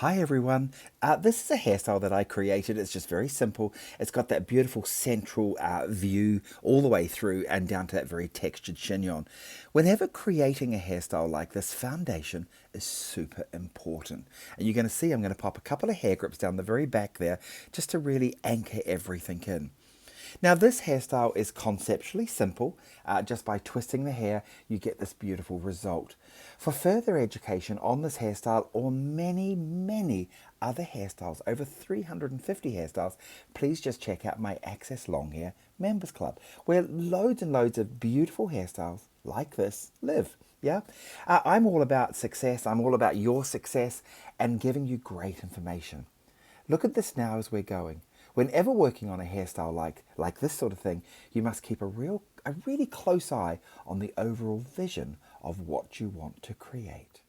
Hi everyone, this is a hairstyle that I created. It's just very simple. It's got that beautiful central view all the way through and down to that very textured chignon. Whenever creating a hairstyle like this, foundation is super important. And you're going to see I'm going to pop a couple of hair grips down the very back there just to really anchor everything in. Now this hairstyle is conceptually simple. Just by twisting the hair, you get this beautiful result. For further education on this hairstyle or many other hairstyles, over 350 hairstyles, please just check out my Access Long Hair Members Club, where loads and loads of beautiful hairstyles like this live. Yeah, I'm all about success. I'm all about your success and giving you great information. Look at this now as we're going. Whenever working on a hairstyle like this sort of thing, you must keep a really close eye on the overall vision of what you want to create.